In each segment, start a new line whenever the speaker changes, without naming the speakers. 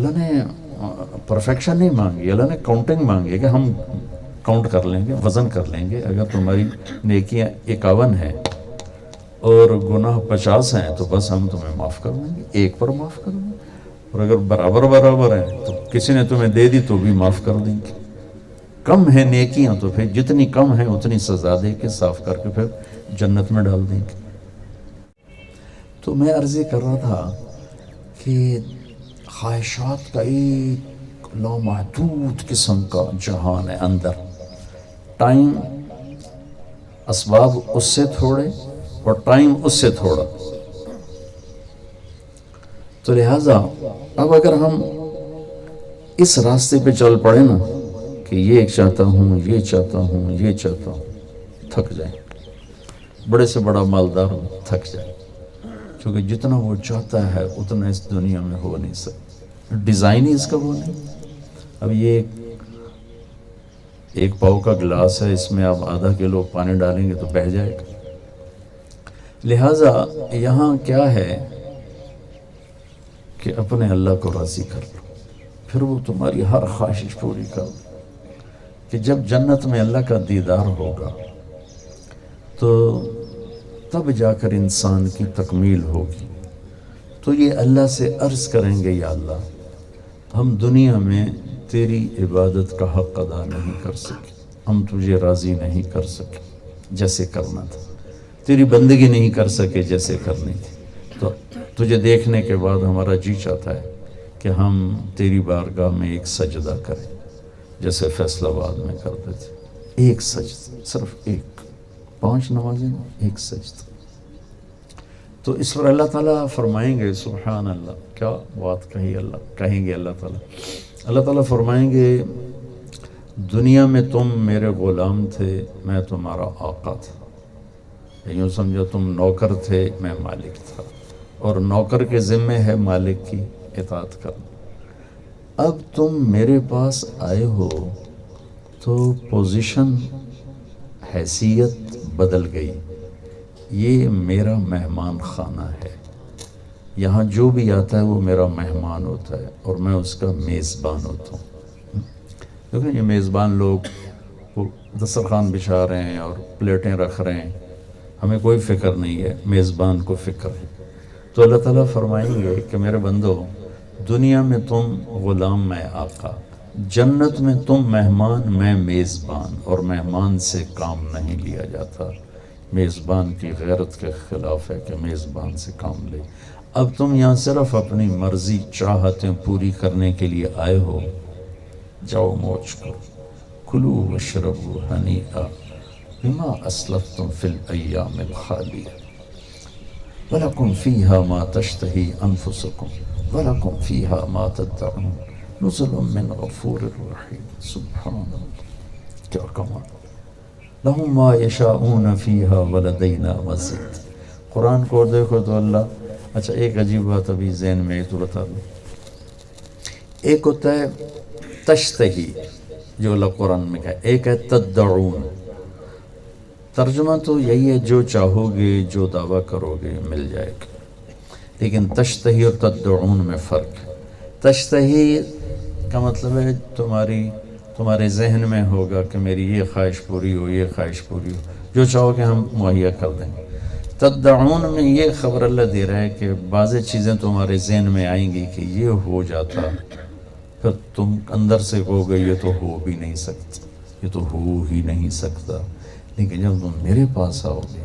اللہ نے پرفیکشن نہیں مانگی، اللہ نے کاؤنٹنگ مانگی کہ ہم کاؤنٹ کر لیں گے، وزن کر لیں گے. اگر تمہاری نیکیاں 51 ہیں اور گناہ 50 ہیں تو بس ہم تمہیں معاف کر دیں گے، ایک پر معاف کر دیں گے. اور اگر برابر ہیں تو کسی نے تمہیں دے دی تو بھی معاف کر دیں گے. کم ہیں نیکیاں تو پھر جتنی کم ہیں اتنی سزا دے کے صاف کر کے پھر جنت میں ڈال دیں گے. تو میں عرض کر رہا تھا کہ خواہشات کا ایک لامحدود قسم کا جہان ہے اندر. ٹائم اسباب اس سے تھوڑے اور ٹائم اس سے تھوڑا. تو لہٰذا اب اگر ہم اس راستے پہ چل پڑے نا کہ یہ چاہتا ہوں، یہ چاہتا ہوں، یہ چاہتا ہوں، تھک جائیں. بڑے سے بڑا مالدار ہوں تھک جائے، کیونکہ جتنا وہ چاہتا ہے اتنا اس دنیا میں ہو نہیں سکتا. ڈیزائن ہی اس کا وہ نہیں. اب یہ ایک پاؤ کا گلاس ہے، اس میں آپ آدھا کلو پانی ڈالیں گے تو بہہ جائے گا. لہٰذا یہاں کیا ہے کہ اپنے اللہ کو راضی کر لو، پھر وہ تمہاری ہر خواہش پوری کر دو. کہ جب جنت میں اللہ کا دیدار ہوگا تو تب جا کر انسان کی تکمیل ہوگی. تو یہ اللہ سے عرض کریں گے، یا اللہ ہم دنیا میں تیری عبادت کا حق ادا نہیں کر سکے، ہم تجھے راضی نہیں کر سکے جیسے کرنا تھا، تیری بندگی نہیں کر سکے جیسے کرنی تھی. تو تجھے دیکھنے کے بعد ہمارا جی چاہتا ہے کہ ہم تیری بارگاہ میں ایک سجدہ کریں، جیسے فیصل آباد میں کرتے تھے. ایک سجدہ، صرف ایک، 5 نمازیں ایک سجدہ. تو اس پر اللہ تعالیٰ فرمائیں گے، سبحان اللہ، کیا بات کہی کہیں گے اللہ تعالیٰ فرمائیں گے، دنیا میں تم میرے غلام تھے، میں تمہارا آقا تھا. یوں سمجھو تم نوکر تھے، میں مالک تھا، اور نوکر کے ذمے ہے مالک کی اطاعت کرنا. اب تم میرے پاس آئے ہو تو پوزیشن، حیثیت بدل گئی. یہ میرا مہمان خانہ ہے، یہاں جو بھی آتا ہے وہ میرا مہمان ہوتا ہے اور میں اس کا میزبان ہوتا ہوں. کیونکہ یہ میزبان لوگ وہ دسترخوان بچھا رہے ہیں اور پلیٹیں رکھ رہے ہیں، ہمیں کوئی فکر نہیں ہے، میزبان کو فکر ہے. تو اللہ تعالیٰ فرمائیں گے کہ میرے بندو، دنیا میں تم غلام، میں آقا، جنت میں تم مہمان، میں میزبان، اور مہمان سے کام نہیں لیا جاتا. میزبان کی غیرت کے خلاف ہے کہ میزبان سے کام لے. اب تم یہاں صرف اپنی مرضی، چاہتیں پوری کرنے کے لیے آئے ہو. جاؤ موج کرو، کلو واشربوا ہنیئا بما اسلفتم فی الایام الخالیہ وَلَكُمْ فِيهَا مَا تَشْتَهِي أَنفُسُكُمْ وَلَكُمْ فِيهَا مَا تَدَّعُونَ نُزُلٌ مِّنْ غَفُورٍ رَحِيمٍ. سبحان اللہ، کیا کمال. لَهُمْ مَا يَشَاءُونَ فِيهَا وَلَدَيْنَا مَزِيدٌ. قرآن کو دیکھو تو اللہ، اچھا ایک عجیب بات ابھی ذہن میں تو بتا دوں. ایک ہوتا ہے تشتہی، جو اللہ قرآن میں کہا، ایک ہے تدعون. ترجمہ تو یہی ہے، جو چاہو گے، جو دعویٰ کرو گے مل جائے گا. لیکن تشتہی اور تدعون میں فرق ہے. تشتہی کا مطلب ہے تمہارے ذہن میں ہوگا کہ میری یہ خواہش پوری ہو، یہ خواہش پوری ہو، جو چاہو کہ ہم مہیا کر دیں گے. تدعون میں یہ خبر اللہ دے رہا ہے کہ بعض چیزیں تمہارے ذہن میں آئیں گی کہ یہ ہو جاتا، پھر تم اندر سے کہو گے یہ تو ہو بھی نہیں سکتا، یہ تو ہو ہی نہیں سکتا. لیکن جب تم میرے پاس آؤ گے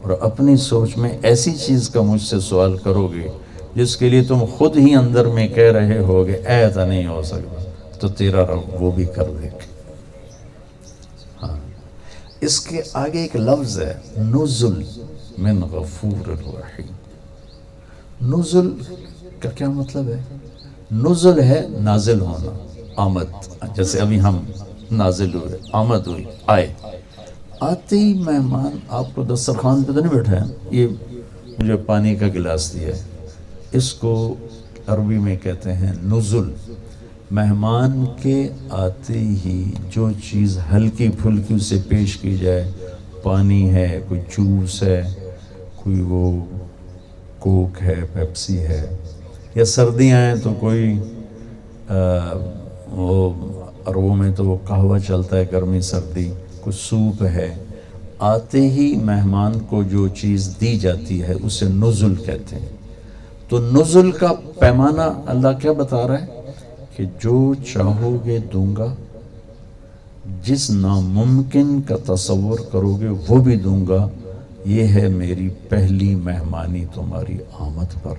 اور اپنی سوچ میں ایسی چیز کا مجھ سے سوال کرو گے جس کے لیے تم خود ہی اندر میں کہہ رہے ہوگے ایسا نہیں ہو سکتا، تو تیرا رب وہ بھی کر دے گا. ہاں، اس کے آگے ایک لفظ ہے نزل من غفور الرحیم. نزل کا کیا مطلب ہے؟ نزل ہے نازل ہونا، آمد. جیسے ابھی ہم نازل ہوئے، آمد ہوئی، آئے. آتے ہی مہمان آپ کو دسترخوان پہ تو نہیں بیٹھا ہے، یہ مجھے پانی کا گلاس دیا ہے، اس کو عربی میں کہتے ہیں نزل. مہمان کے آتے ہی جو چیز ہلکی پھلکی اسے پیش کی جائے، پانی ہے، کوئی جوس ہے، کوئی وہ کوک ہے، پیپسی ہے، یا سردیاں ہیں تو کوئی وہ عربوں میں تو وہ قہوہ چلتا ہے، گرمی سردی، کچھ سوپ ہے، آتے ہی مہمان کو جو چیز دی جاتی ہے اسے نزل کہتے ہیں۔ تو نزل کا پیمانہ اللہ کیا بتا رہا ہے کہ جو چاہو گے دوں گا، جس ناممکن کا تصور کرو گے وہ بھی دوں گا، یہ ہے میری پہلی مہمانی تمہاری آمد پر۔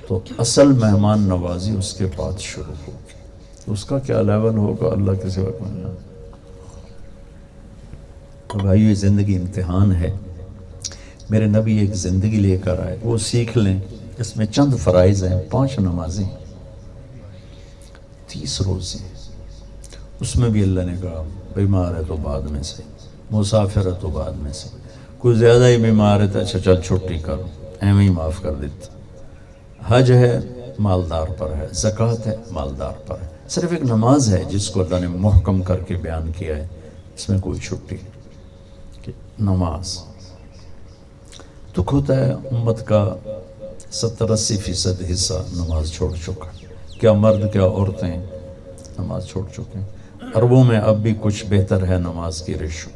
تو اصل مہمان نوازی اس کے بعد شروع ہوگی، اس کا کیا لیول ہوگا اللہ کے سوا کوئی نہیں۔ تو بھائی یہ زندگی امتحان ہے، میرے نبی ایک زندگی لے کر آئے، وہ سیکھ لیں۔ اس میں چند فرائض ہیں، 5 نمازیں، 30 روزے، اس میں بھی اللہ نے کہا بیمار ہے تو بعد میں سے، مسافر ہے تو بعد میں سے، کوئی زیادہ ہی بیمار ہے تو اچھا چل چھٹی کرو، ایویں ہی معاف کر دیتا۔ حج ہے مالدار پر ہے، زکوٰۃ ہے مالدار پر ہے، صرف ایک نماز ہے جس کو اللہ نے محکم کر کے بیان کیا ہے، اس میں کوئی چھٹی نہیں کہ نماز۔ دکھ ہوتا ہے امت کا 70-80% حصہ نماز چھوڑ چکا، کیا مرد کیا عورتیں نماز چھوڑ چکے ہیں۔ عربوں میں اب بھی کچھ بہتر ہے نماز کی ریشو،